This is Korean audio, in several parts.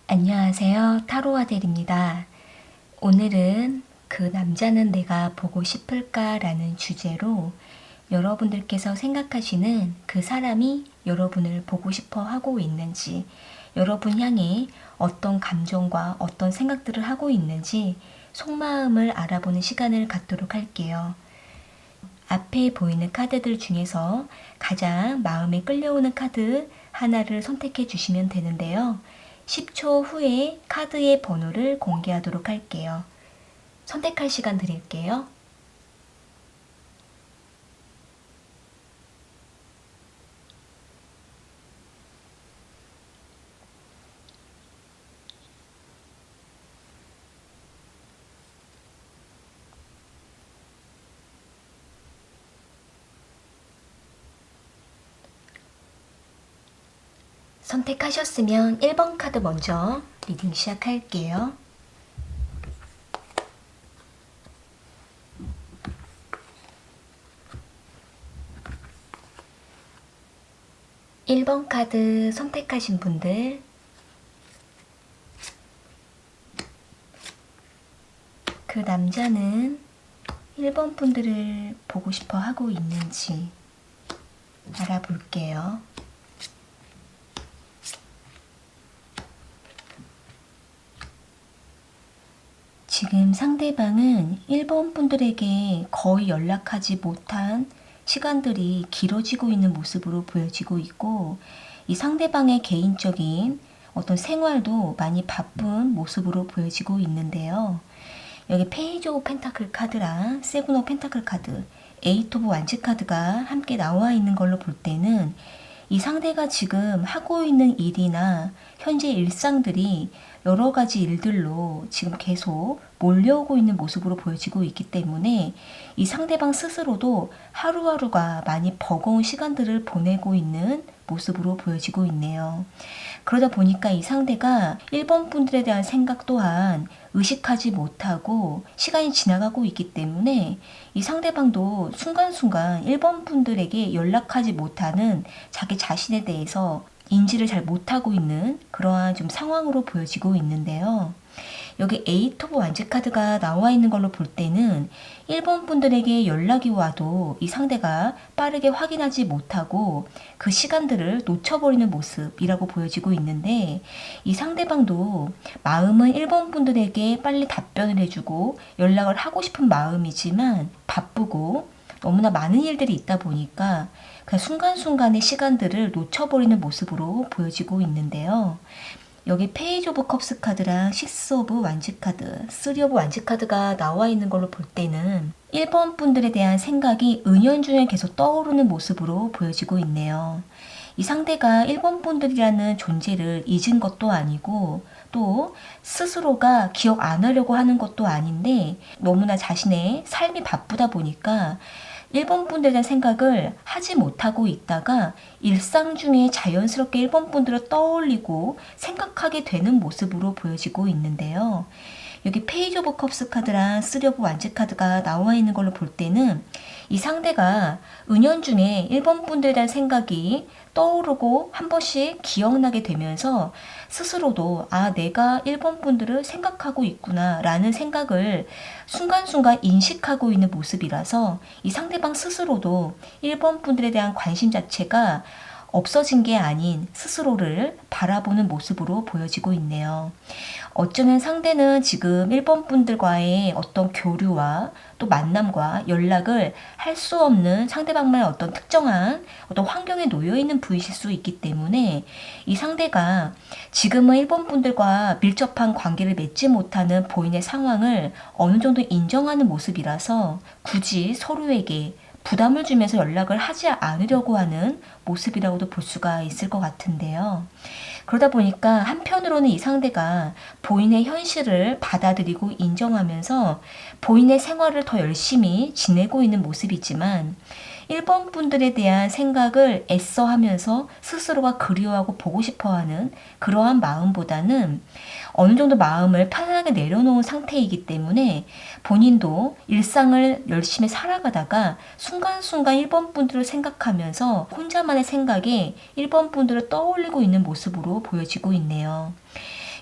안녕하세요. 타로아델입니다. 오늘은 그 남자는 내가 보고 싶을까? 라는 주제로 여러분들께서 생각하시는 그 사람이 여러분을 보고 싶어 하고 있는지, 여러분 향해 어떤 감정과 어떤 생각들을 하고 있는지 속마음을 알아보는 시간을 갖도록 할게요. 앞에 보이는 카드들 중에서 가장 마음에 끌려오는 카드 하나를 선택해 주시면 되는데요. 10초 후에 카드의 번호를 공개하도록 할게요. 선택할 시간 드릴게요. 선택하셨으면 1번 카드 먼저 리딩 시작할게요. (1번) 카드 선택하신 분들, 그 남자는 1번 분들을 보고 싶어 하고 있는지 알아볼게요. 지금 상대방은 1번 분들에게 거의 연락하지 못한 시간들이 길어지고 있는 모습으로 보여지고 있고, 이 상대방의 개인적인 어떤 생활도 많이 바쁜 모습으로 보여지고 있는데요. 여기 페이지 오브 펜타클 카드랑 세븐 오브 펜타클 카드, 에이트 오브 완즈 카드가 함께 나와 있는 걸로 볼 때는 이 상대가 지금 하고 있는 일이나 현재 일상들이 여러 가지 일들로 지금 계속 몰려오고 있는 모습으로 보여지고 있기 때문에 이 상대방 스스로도 하루하루가 많이 버거운 시간들을 보내고 있는 모습으로 보여지고 있네요. 그러다 보니까 이 상대가 1번 분들에 대한 생각 또한 의식하지 못하고 시간이 지나가고 있기 때문에 이 상대방도 순간순간 1번 분들에게 연락하지 못하는 자기 자신에 대해서 인지를 잘 못하고 있는 그러한 좀 상황으로 보여지고 있는데요. 여기 에이트 오브 완즈 카드가 나와 있는 걸로 볼 때는 1번 분들에게 연락이 와도 이 상대가 빠르게 확인하지 못하고 그 시간들을 놓쳐버리는 모습이라고 보여지고 있는데, 이 상대방도 마음은 1번 분들에게 빨리 답변을 해주고 연락을 하고 싶은 마음이지만 바쁘고 너무나 많은 일들이 있다 보니까 그 순간순간의 시간들을 놓쳐버리는 모습으로 보여지고 있는데요. 여기 페이지 오브 컵스 카드랑 식스 오브 완즈 카드, 쓰리 오브 완즈 카드가 나와 있는 걸로 볼 때는 1번 분들에 대한 생각이 은연중에 계속 떠오르는 모습으로 보여지고 있네요. 이 상대가 1번 분들이라는 존재를 잊은 것도 아니고 또 스스로가 기억 안 하려고 하는 것도 아닌데 너무나 자신의 삶이 바쁘다 보니까 1번 분들에 대한 생각을 하지 못하고 있다가 일상 중에 자연스럽게 1번 분들을 떠올리고 생각하게 되는 모습으로 보여지고 있는데요. 여기 페이지 오브 컵스 카드랑 쓰리 오브 완즈 카드가 나와 있는 걸로 볼 때는 이 상대가 은연중에 1번 분들에 대한 생각이 떠오르고 한 번씩 기억나게 되면서 스스로도 내가 1번 분들을 생각하고 있구나 라는 생각을 순간순간 인식하고 있는 모습이라서 이 상대방 스스로도 1번 분들에 대한 관심 자체가 없어진 게 아닌 스스로를 바라보는 모습으로 보여지고 있네요. 어쩌면 상대는 지금 1번 분들과의 어떤 교류와 또 만남과 연락을 할 수 없는 상대방만의 어떤 특정한 어떤 환경에 놓여 있는 분이실 수 있기 때문에 이 상대가 지금은 1번 분들과 밀접한 관계를 맺지 못하는 본인의 상황을 어느 정도 인정하는 모습이라서 굳이 서로에게 부담을 주면서 연락을 하지 않으려고 하는 모습이라고도 볼 수가 있을 것 같은데요. 그러다 보니까 한편으로는 이 상대가 본인의 현실을 받아들이고 인정하면서 본인의 생활을 더 열심히 지내고 있는 모습이지만 1번 분들에 대한 생각을 애써 하면서 스스로가 그리워하고 보고 싶어하는 그러한 마음보다는 어느 정도 마음을 편안하게 내려놓은 상태이기 때문에 본인도 일상을 열심히 살아가다가 순간순간 1번 분들을 생각하면서 혼자만의 생각에 1번 분들을 떠올리고 있는 모습으로 보여지고 있네요.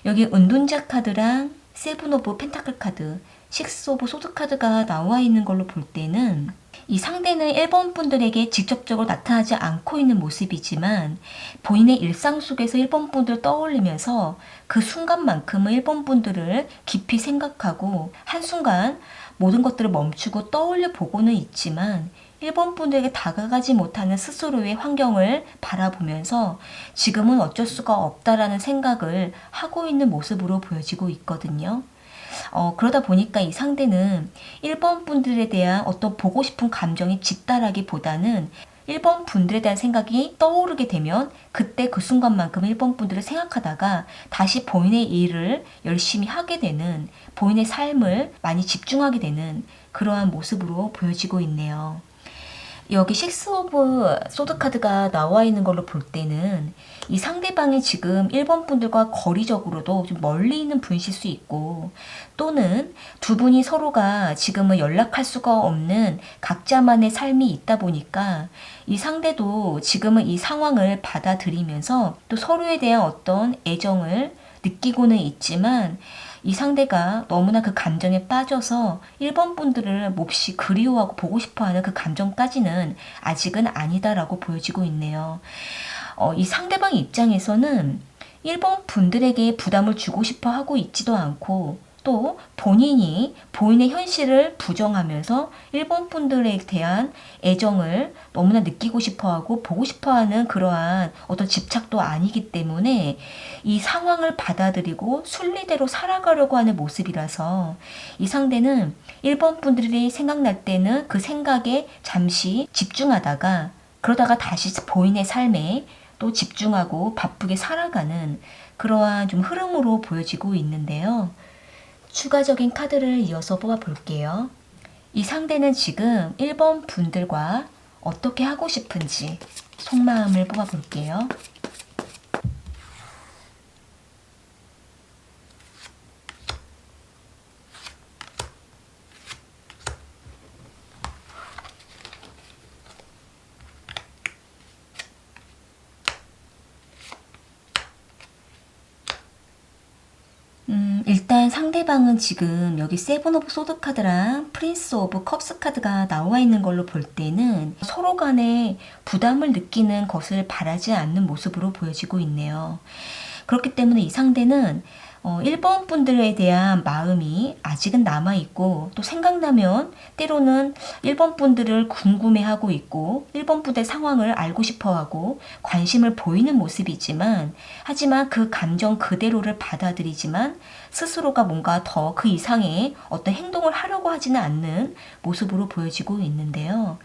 여기 은둔자 카드랑 세븐 오브 펜타클 카드, 식스 오브 소드 카드가 나와 있는 걸로 볼 때는 이 상대는 1번 분들에게 직접적으로 나타나지 않고 있는 모습이지만 본인의 일상 속에서 1번 분들을 떠올리면서 그 순간만큼은 1번 분들을 깊이 생각하고 한순간 모든 것들을 멈추고 떠올려 보고는 있지만 1번 분들에게 다가가지 못하는 스스로의 환경을 바라보면서 지금은 어쩔 수가 없다라는 생각을 하고 있는 모습으로 보여지고 있거든요. 그러다 보니까 이 상대는 1번 분들에 대한 어떤 보고 싶은 감정이 짙다라기보다는 1번 분들에 대한 생각이 떠오르게 되면 그때 그 순간만큼 1번 분들을 생각하다가 다시 본인의 일을 열심히 하게 되는, 본인의 삶을 많이 집중하게 되는 그러한 모습으로 보여지고 있네요. 여기 식스 오브 소드 카드가 나와 있는 걸로 볼 때는 이 상대방이 지금 1번 분들과 거리적으로도 좀 멀리 있는 분이실 수 있고, 또는 두 분이 서로가 지금은 연락할 수가 없는 각자만의 삶이 있다 보니까 이 상대도 지금은 이 상황을 받아들이면서 또 서로에 대한 어떤 애정을 느끼고는 있지만 이 상대가 너무나 그 감정에 빠져서 1번 분들을 몹시 그리워하고 보고 싶어하는 그 감정까지는 아직은 아니다라고 보여지고 있네요. 이 상대방 입장에서는 1번 분들에게 부담을 주고 싶어 하고 있지도 않고 또 본인이 본인의 현실을 부정하면서 1번 분들에 대한 애정을 너무나 느끼고 싶어하고 보고 싶어하는 그러한 어떤 집착도 아니기 때문에 이 상황을 받아들이고 순리대로 살아가려고 하는 모습이라서 이 상대는 1번 분들이 생각날 때는 그 생각에 잠시 집중하다가 그러다가 다시 본인의 삶에 또 집중하고 바쁘게 살아가는 그러한 좀 흐름으로 보여지고 있는데요. 추가적인 카드를 이어서 뽑아 볼게요. 이 상대는 지금 1번 분들과 어떻게 하고 싶은지 속마음을 뽑아 볼게요. 일단 상대방은 지금 여기 세븐 오브 소드 카드랑 프린스 오브 컵스 카드가 나와 있는 걸로 볼 때는 서로 간에 부담을 느끼는 것을 바라지 않는 모습으로 보여지고 있네요. 그렇기 때문에 이 상대는 1번 분들에 대한 마음이 아직은 남아있고 또 생각나면 때로는 1번 분들을 궁금해하고 있고 1번 분들의 상황을 알고 싶어하고 관심을 보이는 모습이지만 하지만 그 감정 그대로를 받아들이지만 스스로가 뭔가 더 그 이상의 어떤 행동을 하려고 하지는 않는 모습으로 보여지고 있는데요.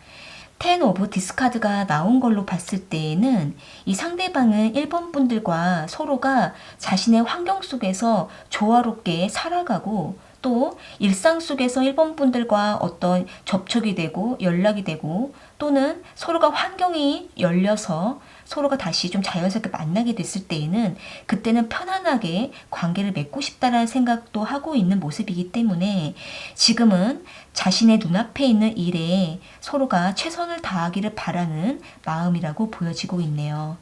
10 오브 디스카드가 나온 걸로 봤을 때에는 이 상대방은 1번 분들과 서로가 자신의 환경 속에서 조화롭게 살아가고 또 일상 속에서 1번 분들과 어떤 접촉이 되고 연락이 되고 또는 서로가 환경이 열려서 서로가 다시 좀 자연스럽게 만나게 됐을 때에는 그때는 편안하게 관계를 맺고 싶다라는 생각도 하고 있는 모습이기 때문에 지금은 자신의 눈앞에 있는 일에 서로가 최선을 다하기를 바라는 마음이라고 보여지고 있네요.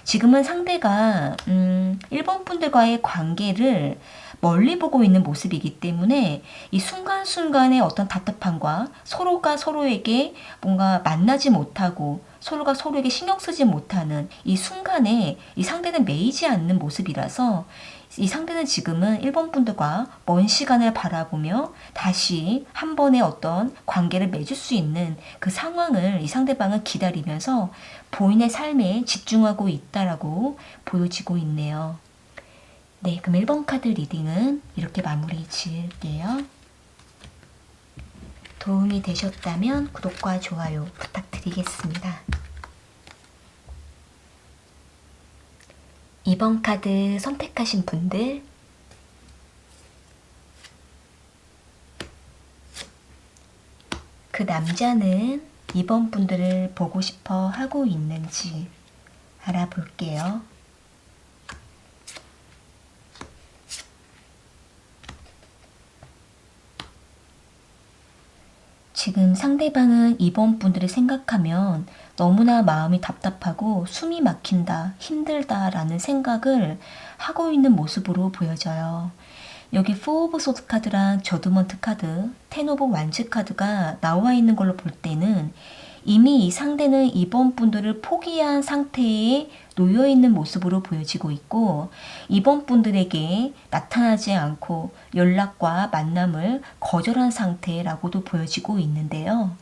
지금은 상대가 1번 분들과의 관계를 멀리 보고 있는 모습이기 때문에 이 순간순간의 어떤 답답함과 서로가 서로에게 뭔가 만나지 못하고 서로가 서로에게 신경 쓰지 못하는 이 순간에 이 상대는 매이지 않는 모습이라서 이 상대는 지금은 1번 분들과 먼 시간을 바라보며 다시 한 번의 어떤 관계를 맺을 수 있는 그 상황을 이 상대방은 기다리면서 본인의 삶에 집중하고 있다라고 보여지고 있네요. 네, 그럼 1번 카드 리딩은 이렇게 마무리 지을게요. 도움이 되셨다면 구독과 좋아요 부탁드리겠습니다. 2번 카드 선택하신 분들, 그 남자는 2번 분들을 보고 싶어 하고 있는지 알아볼게요. 지금 상대방은 2번 분들을 생각하면 너무나 마음이 답답하고 숨이 막힌다, 힘들다 라는 생각을 하고 있는 모습으로 보여져요. 여기 4 오브 소드 카드랑 저드먼트 카드, 10 오브 완즈 카드가 나와 있는 걸로 볼 때는 이미 이 상대는 2번 분들을 포기한 상태에 놓여 있는 모습으로 보여지고 있고, 2번 분들에게 나타나지 않고 연락과 만남을 거절한 상태라고도 보여지고 있는데요.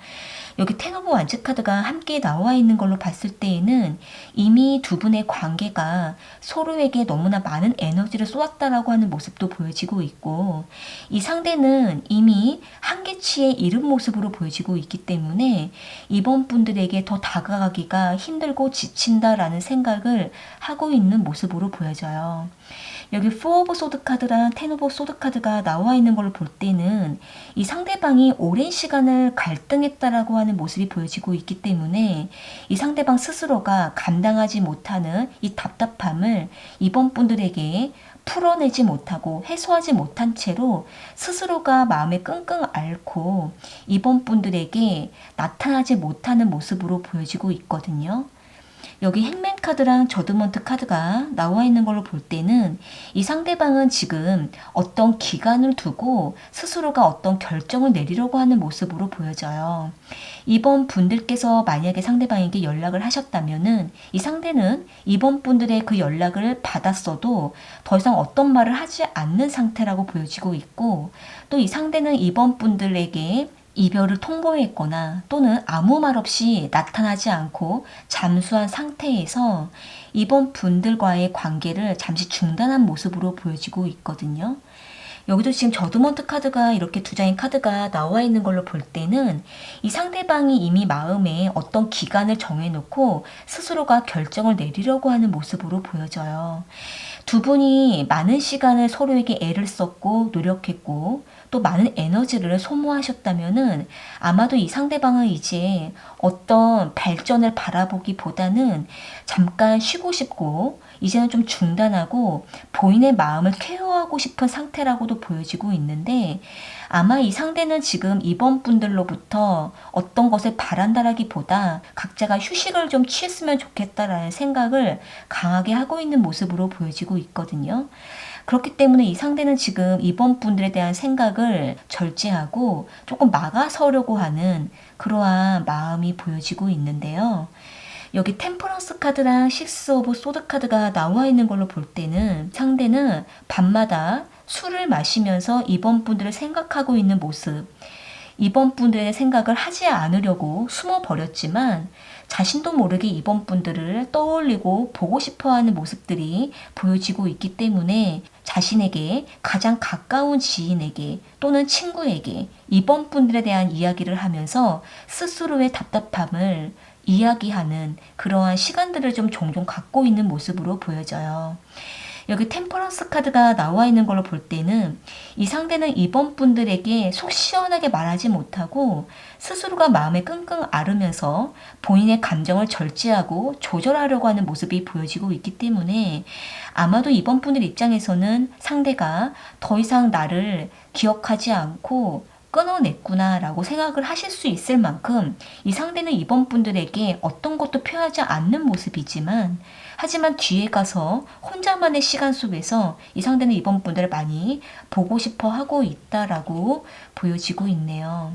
여기 10 오브 완즈 카드가 함께 나와 있는 걸로 봤을 때에는 이미 두 분의 관계가 서로에게 너무나 많은 에너지를 쏟았다라고 하는 모습도 보여지고 있고, 이 상대는 이미 한계치에 이른 모습으로 보여지고 있기 때문에 이번 분들에게 더 다가가기가 힘들고 지친다라는 생각을 하고 있는 모습으로 보여져요. 여기 4 오브 소드 카드랑 10 오브 소드 카드가 나와 있는 걸로 볼 때는 이 상대방이 오랜 시간을 갈등했다라고 하는 모습이 보여지고 있기 때문에 이 상대방 스스로가 감당하지 못하는 이 답답함을 이번 분들에게 풀어내지 못하고 해소하지 못한 채로 스스로가 마음에 끙끙 앓고 이번 분들에게 나타나지 못하는 모습으로 보여지고 있거든요. 여기 행맨 카드랑 저드먼트 카드가 나와 있는 걸로 볼 때는 이 상대방은 지금 어떤 기간을 두고 스스로가 어떤 결정을 내리려고 하는 모습으로 보여져요. 이번 분들께서 만약에 상대방에게 연락을 하셨다면은 이 상대는 이번 분들의 그 연락을 받았어도 더 이상 어떤 말을 하지 않는 상태라고 보여지고 있고, 또 이 상대는 이번 분들에게 이별을 통보했거나 또는 아무 말 없이 나타나지 않고 잠수한 상태에서 이번 분들과의 관계를 잠시 중단한 모습으로 보여지고 있거든요. 여기도 지금 저드먼트 카드가 이렇게 두 장의 카드가 나와 있는 걸로 볼 때는 이 상대방이 이미 마음에 어떤 기간을 정해놓고 스스로가 결정을 내리려고 하는 모습으로 보여져요. 두 분이 많은 시간을 서로에게 애를 썼고 노력했고 또 많은 에너지를 소모하셨다면은 아마도 이 상대방은 이제 어떤 발전을 바라보기보다는 잠깐 쉬고 싶고 이제는 좀 중단하고 본인의 마음을 케어하고 싶은 상태라고도 보여지고 있는데, 아마 이 상대는 지금 이번 분들로부터 어떤 것을 바란다라기보다 각자가 휴식을 좀 취했으면 좋겠다라는 생각을 강하게 하고 있는 모습으로 보여지고 있거든요. 그렇기 때문에 이 상대는 지금 이번 분들에 대한 생각을 절제하고 조금 막아서려고 하는 그러한 마음이 보여지고 있는데요. 여기 템퍼런스 카드랑 6 오브 소드 카드가 나와 있는 걸로 볼 때는 상대는 밤마다 술을 마시면서 이번 분들을 생각하고 있는 모습, 이번 분들의 생각을 하지 않으려고 숨어버렸지만 자신도 모르게 이번 분들을 떠올리고 보고 싶어하는 모습들이 보여지고 있기 때문에 자신에게 가장 가까운 지인에게 또는 친구에게 이번 분들에 대한 이야기를 하면서 스스로의 답답함을 이야기하는 그러한 시간들을 좀 종종 갖고 있는 모습으로 보여져요. 여기 템퍼런스 카드가 나와 있는 걸로 볼 때는 이 상대는 이번 분들에게 속 시원하게 말하지 못하고 스스로가 마음에 끙끙 앓으면서 본인의 감정을 절제하고 조절하려고 하는 모습이 보여지고 있기 때문에 아마도 이번 분들 입장에서는 상대가 더 이상 나를 기억하지 않고 끊어냈구나 라고 생각을 하실 수 있을 만큼 이 상대는 이번 분들에게 어떤 것도 표하지 않는 모습이지만, 하지만 뒤에 가서 혼자만의 시간 속에서 이 상대는 이번 분들을 많이 보고 싶어 하고 있다라고 보여지고 있네요.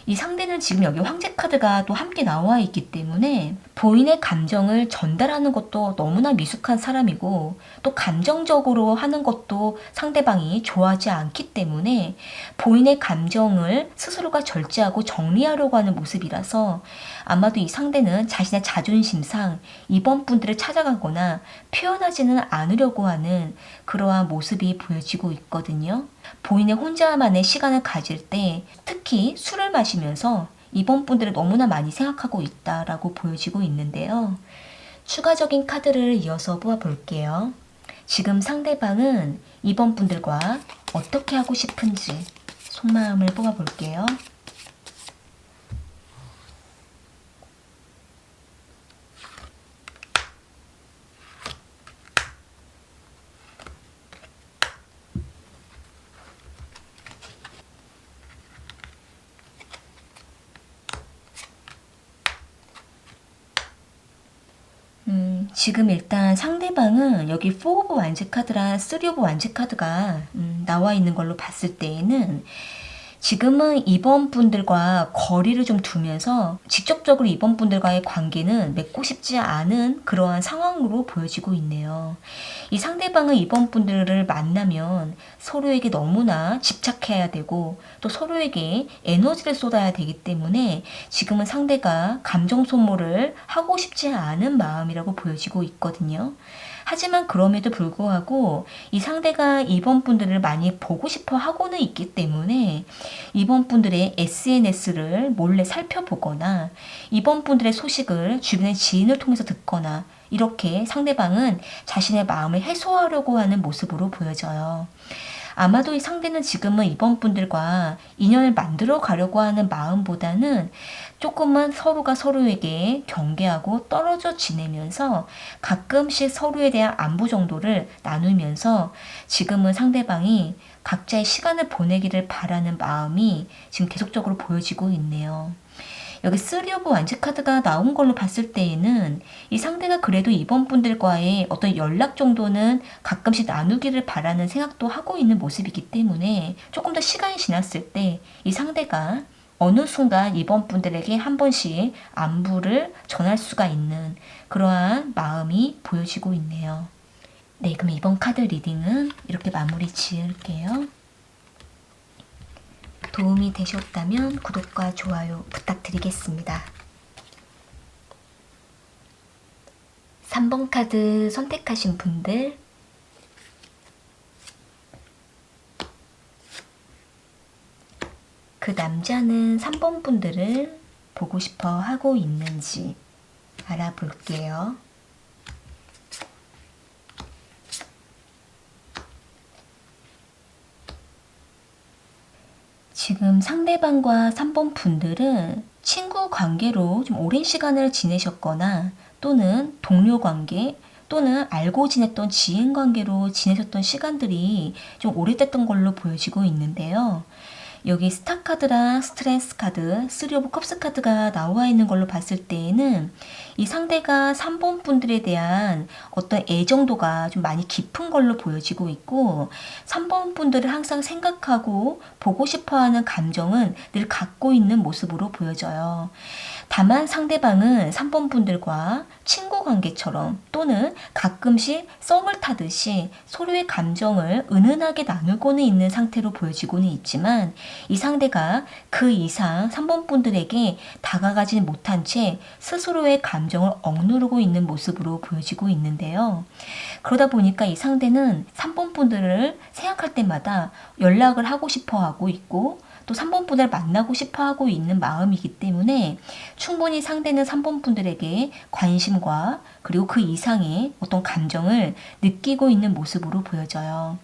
이 상대는 지금 여기 황제 카드가 또 함께 나와 있기 때문에 본인의 감정을 전달하는 것도 너무나 미숙한 사람이고 또 감정적으로 하는 것도 상대방이 좋아하지 않기 때문에 본인의 감정을 스스로가 절제하고 정리하려고 하는 모습이라서 아마도 이 상대는 자신의 자존심상 이번 분들을 찾아가거나 표현하지는 않으려고 하는 그러한 모습이 보여지고 있거든요. 본인의 혼자만의 시간을 가질 때 특히 술을 마시면서 이번 분들을 너무나 많이 생각하고 있다라고 보여지고 있는데요. 추가적인 카드를 이어서 뽑아볼게요. 지금 상대방은 2번 분들과 어떻게 하고 싶은지 속마음을 뽑아볼게요. 지금 일단 상대방은 여기 4 오브 완즈 카드랑 3 오브 완즈 카드가 나와 있는 걸로 봤을 때에는 지금은 2번 분들과 거리를 좀 두면서 직접적으로 2번 분들과의 관계는 맺고 싶지 않은 그러한 상황으로 보여지고 있네요. 이 상대방은 2번 분들을 만나면 서로에게 너무나 집착해야 되고 또 서로에게 에너지를 쏟아야 되기 때문에 지금은 상대가 감정 소모를 하고 싶지 않은 마음이라고 보여지고 있거든요. 하지만 그럼에도 불구하고 이 상대가 2번 분들을 많이 보고 싶어 하고는 있기 때문에 2번 분들의 SNS를 몰래 살펴보거나 2번 분들의 소식을 주변의 지인을 통해서 듣거나 이렇게 상대방은 자신의 마음을 해소하려고 하는 모습으로 보여져요. 아마도 이 상대는 지금은 2번 분들과 인연을 만들어 가려고 하는 마음보다는 조금은 서로가 서로에게 경계하고 떨어져 지내면서 가끔씩 서로에 대한 안부 정도를 나누면서 지금은 상대방이 각자의 시간을 보내기를 바라는 마음이 지금 계속적으로 보여지고 있네요. 여기 3 오브 완즈 카드가 나온 걸로 봤을 때에는 이 상대가 그래도 2번 분들과의 어떤 연락 정도는 가끔씩 나누기를 바라는 생각도 하고 있는 모습이기 때문에 조금 더 시간이 지났을 때 이 상대가 어느 순간 2번 분들에게 한 번씩 안부를 전할 수가 있는 그러한 마음이 보여지고 있네요. 네, 그럼 이번 카드 리딩은 이렇게 마무리 지을게요. 도움이 되셨다면 구독과 좋아요 부탁드리겠습니다. 3번 카드 선택하신 분들 그 남자는 3번 분들을 보고 싶어 하고 있는지 알아볼게요. 지금 상대방과 3번 분들은 친구 관계로 좀 오랜 시간을 지내셨거나 또는 동료 관계 또는 알고 지냈던 지인 관계로 지내셨던 시간들이 좀 오래됐던 걸로 보여지고 있는데요. 여기 스타 카드랑 스트레스 카드, 3 오브 컵스 카드가 나와 있는 걸로 봤을 때에는 이 상대가 3번 분들에 대한 어떤 애정도가 좀 많이 깊은 걸로 보여지고 있고 3번 분들을 항상 생각하고 보고 싶어하는 감정은 늘 갖고 있는 모습으로 보여져요. 다만 상대방은 3번 분들과 친구 관계처럼 또는 가끔씩 썸을 타듯이 서로의 감정을 은은하게 나누고는 있는 상태로 보여지고는 있지만 이 상대가 그 이상 3번 분들에게 다가가지 못한 채 스스로의 감정을 억누르고 있는 모습으로 보여지고 있는데요. 그러다 보니까 이 상대는 3번 분들을 생각할 때마다 연락을 하고 싶어 하고 있고 또 3번 분을 만나고 싶어 하고 있는 마음이기 때문에 충분히 상대는 3번 분들에게 관심과 그리고 그 이상의 어떤 감정을 느끼고 있는 모습으로 보여져요.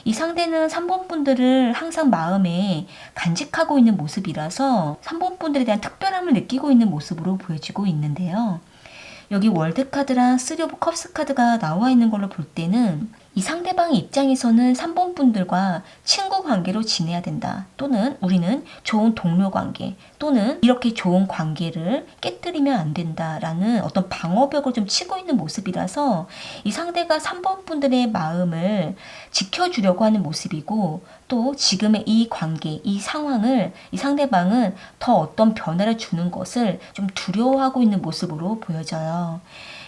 이 상대는 3번 분들을 항상 마음에 간직하고 있는 모습이라서 3번 분들에 대한 특별함을 느끼고 있는 모습으로 보여지고 있는데요. 여기 월드 카드랑 3 오브 컵스 카드가 나와 있는 걸로 볼 때는 이 상대방 입장에서는 3번 분들과 친구 관계로 지내야 된다. 또는 우리는 좋은 동료 관계 또는 이렇게 좋은 관계를 깨뜨리면 안 된다라는 어떤 방어벽을 좀 치고 있는 모습이라서 이 상대가 3번 분들의 마음을 지켜주려고 하는 모습이고 또 지금의 이 관계, 이 상황을 이 상대방은 더 어떤 변화를 주는 것을 좀 두려워하고 있는 모습으로 보여져요.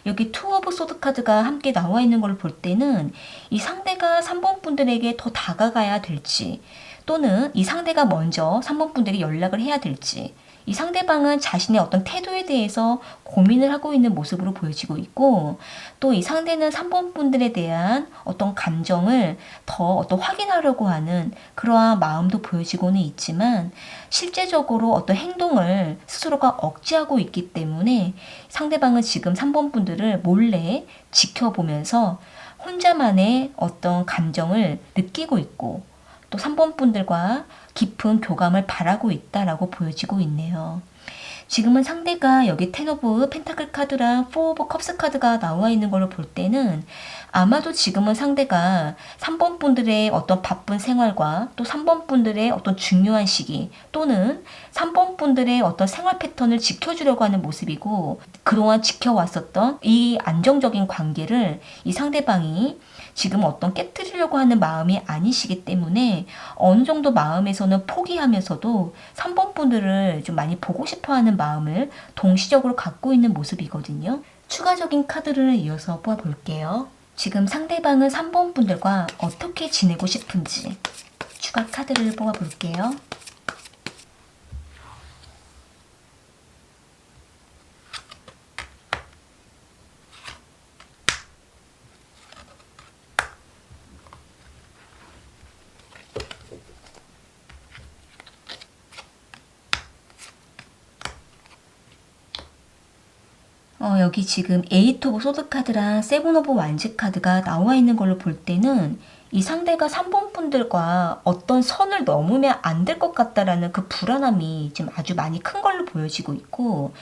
여기 2 오브 소드 카드가 함께 나와 있는 걸 볼 때는 이 상대가 3번 분들에게 더 다가가야 될지 또는 이 상대가 먼저 3번 분들에게 연락을 해야 될지 이 상대방은 자신의 어떤 태도에 대해서 고민을 하고 있는 모습으로 보여지고 있고, 또 이 상대는 3번 분들에 대한 어떤 감정을 더 어떤 확인하려고 하는 그러한 마음도 보여지고는 있지만, 실제적으로 어떤 행동을 스스로가 억제하고 있기 때문에 상대방은 지금 3번 분들을 몰래 지켜보면서 혼자만의 어떤 감정을 느끼고 있고, 또 3번 분들과 깊은 교감을 바라고 있다라고 보여지고 있네요. 지금은 상대가 여기 텐 오브 펜타클 카드랑 포 오브 컵스 카드가 나와 있는 걸로 볼 때는 아마도 지금은 상대가 3번 분들의 어떤 바쁜 생활과 또 3번 분들의 어떤 중요한 시기, 또는 3번 분들의 어떤 생활 패턴을 지켜주려고 하는 모습이고, 그동안 지켜왔었던 이 안정적인 관계를 이 상대방이 지금 어떤 깨뜨리려고 하는 마음이 아니시기 때문에 어느 정도 마음에서는 포기하면서도 3번 분들을 좀 많이 보고 싶어 하는 마음을 동시적으로 갖고 있는 모습이거든요. 추가적인 카드를 이어서 뽑아볼게요. 지금 상대방은 3번 분들과 어떻게 지내고 싶은지 추가 카드를 뽑아볼게요. 여기 지금 에이트 오브 소드 카드랑 세븐 오브 완즈 카드가 나와 있는 걸로 볼 때는 이 상대가 3번 분들과 어떤 선을 넘으면 안 될 것 같다라는 그 불안함이 지금 아주 많이 큰 걸로 보여지고 있고,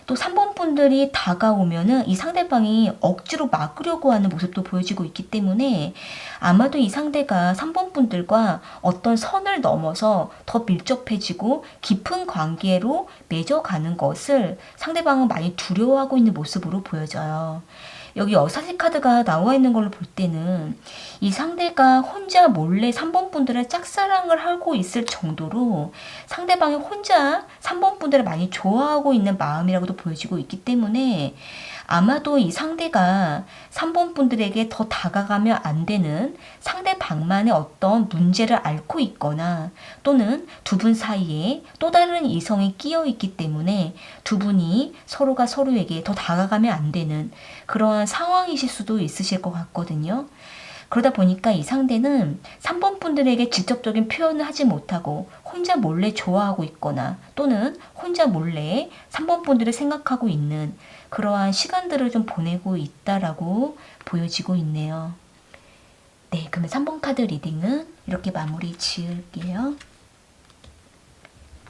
또 3번 분들이 다가오면은 이 상대방이 억지로 막으려고 하는 모습도 보여지고 있기 때문에 아마도 이 상대가 3번 분들과 어떤 선을 넘어서 더 밀접해지고 깊은 관계로 맺어가는 것을 상대방은 많이 두려워하고 있는 모습으로 보여져요. 여기 여사시 카드가 나와 있는 걸로 볼 때는 이 상대가 혼자 몰래 3번 분들을 짝사랑을 하고 있을 정도로 상대방이 혼자 3번 분들을 많이 좋아하고 있는 마음이라고도 보여지고 있기 때문에 아마도 이 상대가 3번 분들에게 더 다가가면 안 되는 상대방만의 어떤 문제를 앓고 있거나, 또는 두 분 사이에 또 다른 이성이 끼어 있기 때문에 두 분이 서로가 서로에게 더 다가가면 안 되는 그러한 상황이실 수도 있으실 것 같거든요. 그러다 보니까 이 상대는 3번 분들에게 직접적인 표현을 하지 못하고 혼자 몰래 좋아하고 있거나, 또는 혼자 몰래 3번 분들을 생각하고 있는 그러한 시간들을 좀 보내고 있다라고 보여지고 있네요. 네, 그러면 3번 카드 리딩은 이렇게 마무리 지을게요.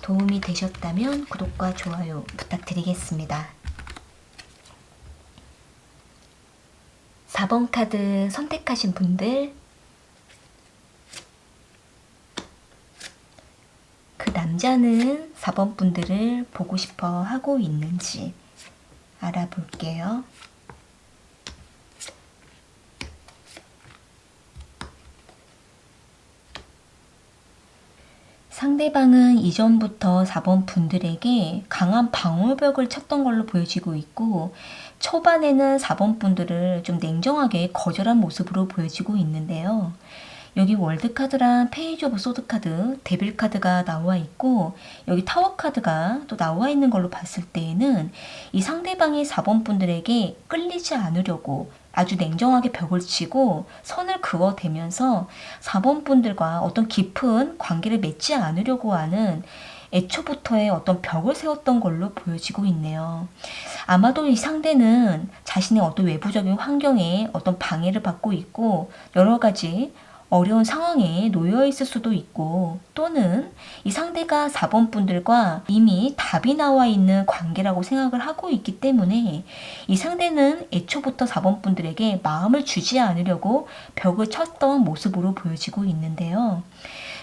도움이 되셨다면 구독과 좋아요 부탁드리겠습니다. 4번 카드 선택하신 분들, 그 남자는 4번 분들을 보고 싶어 하고 있는지 알아볼게요. 상대방은 이전부터 4번 분들에게 강한 방어벽을 쳤던 걸로 보여지고 있고, 초반에는 4번 분들을 좀 냉정하게 거절한 모습으로 보여지고 있는데요. 여기 월드 카드랑 페이지 오브 소드 카드, 데빌 카드가 나와 있고, 여기 타워 카드가 또 나와 있는 걸로 봤을 때에는 이 상대방이 4번 분들에게 끌리지 않으려고 아주 냉정하게 벽을 치고 선을 그어대면서 4번 분들과 어떤 깊은 관계를 맺지 않으려고 하는 애초부터의 어떤 벽을 세웠던 걸로 보여지고 있네요. 아마도 이 상대는 자신의 어떤 외부적인 환경에 어떤 방해를 받고 있고, 여러 가지 어려운 상황에 놓여 있을 수도 있고, 또는 이 상대가 4번 분들과 이미 답이 나와 있는 관계라고 생각을 하고 있기 때문에 이 상대는 애초부터 4번 분들에게 마음을 주지 않으려고 벽을 쳤던 모습으로 보여지고 있는데요.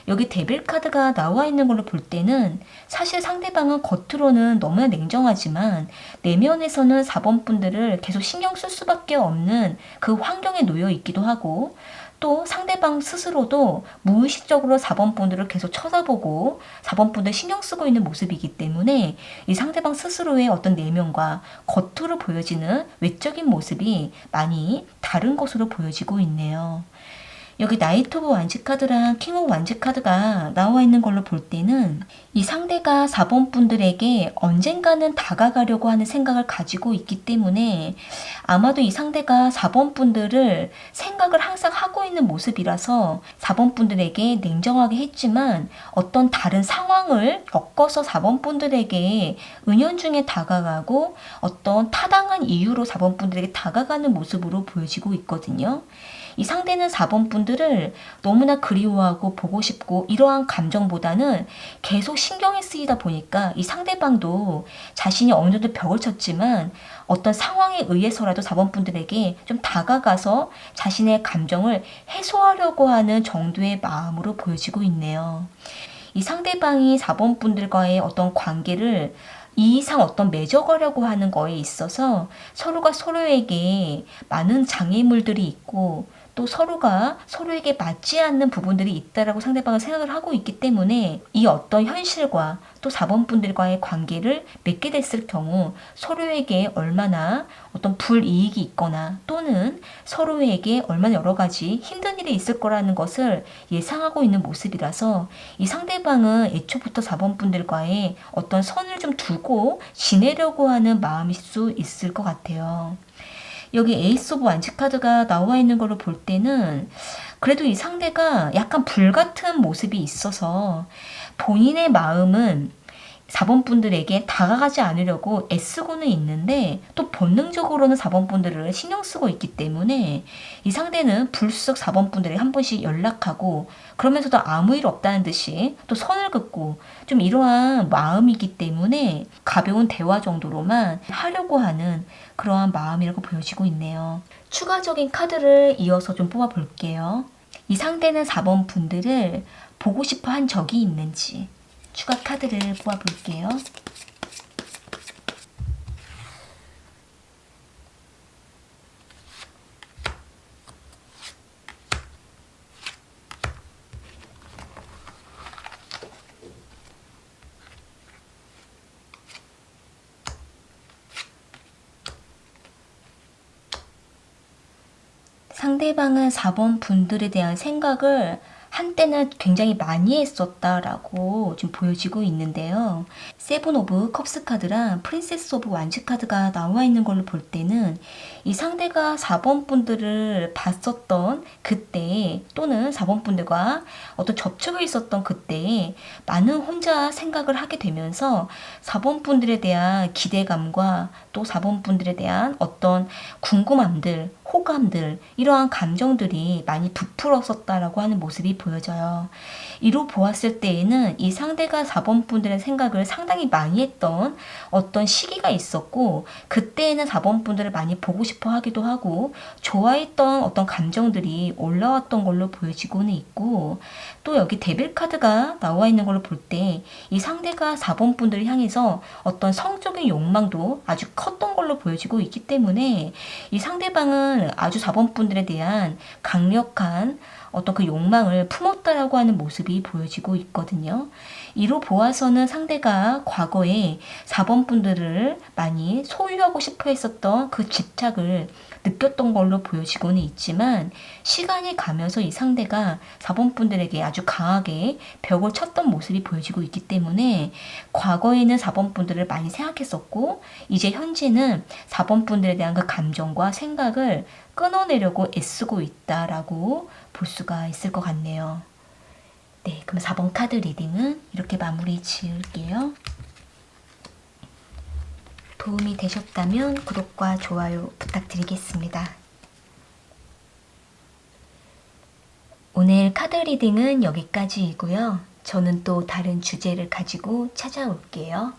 여기 데빌 카드가 나와 있는 걸로 볼 때는 사실 상대방은 겉으로는 너무나 냉정하지만 내면에서는 4번 분들을 계속 신경 쓸 수밖에 없는 그 환경에 놓여 있기도 하고, 또 상대방 스스로도 무의식적으로 4번 분들을 계속 쳐다보고 4번 분들 신경 쓰고 있는 모습이기 때문에 이 상대방 스스로의 어떤 내면과 겉으로 보여지는 외적인 모습이 많이 다른 것으로 보여지고 있네요. 여기 나이트 오브 완즈 카드랑 킹 오브 완즈 카드가 나와 있는 걸로 볼 때는 이 상대가 4번 분들에게 언젠가는 다가가려고 하는 생각을 가지고 있기 때문에 아마도 이 상대가 4번 분들을 생각을 항상 하고 있는 모습이라서 4번 분들에게 냉정하게 했지만 어떤 다른 상황을 엮어서 4번 분들에게 은연중에 다가가고 어떤 타당한 이유로 4번 분들에게 다가가는 모습으로 보여지고 있거든요. 이 상대는 4번 분들을 너무나 그리워하고 보고 싶고 이러한 감정보다는 계속 신경이 쓰이다 보니까 이 상대방도 자신이 어느 정도 벽을 쳤지만 어떤 상황에 의해서라도 4번 분들에게 좀 다가가서 자신의 감정을 해소하려고 하는 정도의 마음으로 보여지고 있네요. 이 상대방이 4번 분들과의 어떤 관계를 이 이상 어떤 맺어가려고 하는 거에 있어서 서로가 서로에게 많은 장애물들이 있고 또 서로가 서로에게 맞지 않는 부분들이 있다라고 상대방은 생각을 하고 있기 때문에 이 어떤 현실과 또 4번 분들과의 관계를 맺게 됐을 경우 서로에게 얼마나 어떤 불이익이 있거나 또는 서로에게 얼마나 여러 가지 힘든 일이 있을 거라는 것을 예상하고 있는 모습이라서 이 상대방은 애초부터 4번 분들과의 어떤 선을 좀 두고 지내려고 하는 마음일 수 있을 것 같아요. 여기 에이스 오브 완즈 카드가 나와 있는 걸로 볼 때는 그래도 이 상대가 약간 불같은 모습이 있어서 본인의 마음은 4번 분들에게 다가가지 않으려고 애쓰고는 있는데 또 본능적으로는 4번 분들을 신경 쓰고 있기 때문에 이 상대는 불쑥 4번 분들에게 한 번씩 연락하고 그러면서도 아무 일 없다는 듯이 또 선을 긋고 좀 이러한 마음이기 때문에 가벼운 대화 정도로만 하려고 하는 그러한 마음이라고 보여지고 있네요. 추가적인 카드를 이어서 좀 뽑아 볼게요. 이 상대는 4번 분들을 보고 싶어 한 적이 있는지 추가 카드를 뽑아 볼게요. 상대방은 4번 분들에 대한 생각을 한때는 굉장히 많이 했었다라고 좀 보여지고 있는데요. 세븐 오브 컵스 카드랑 프린세스 오브 완즈 카드가 나와 있는 걸로 볼 때는 이 상대가 4번 분들을 봤었던 그때 또는 4번 분들과 어떤 접촉이 있었던 그때에 많은 혼자 생각을 하게 되면서 4번 분들에 대한 기대감과 또 4번 분들에 대한 어떤 궁금함들, 호감들 이러한 감정들이 많이 부풀었었다라고 하는 모습이 보여져요. 이로 보았을 때에는 이 상대가 4번 분들의 생각을 상당히 많이 했던 어떤 시기가 있었고 그때에는 4번 분들을 많이 보고 싶어 하기도 하고 좋아했던 어떤 감정들이 올라왔던 걸로 보여지고는 있고 또 여기 데빌 카드가 나와 있는 걸로 볼 때 이 상대가 4번 분들을 향해서 어떤 성적인 욕망도 아주 컸던 걸로 보여지고 있기 때문에 이 상대방은 아주 4번 분들에 대한 강력한 어떤 그 욕망을 품었다라고 하는 모습이 보여지고 있거든요. 이로 보아서는 상대가 과거에 4번 분들을 많이 소유하고 싶어 했었던 그 집착을 느꼈던 걸로 보여지고는 있지만 시간이 가면서 이 상대가 4번 분들에게 아주 강하게 벽을 쳤던 모습이 보여지고 있기 때문에 과거에는 4번 분들을 많이 생각했었고 이제 현재는 4번 분들에 대한 그 감정과 생각을 끊어내려고 애쓰고 있다라고 볼 수가 있을 것 같네요. 네, 그럼 4번 카드 리딩은 이렇게 마무리 지을게요. 도움이 되셨다면 구독과 좋아요 부탁드리겠습니다. 오늘 카드 리딩은 여기까지이고요. 저는 또 다른 주제를 가지고 찾아올게요.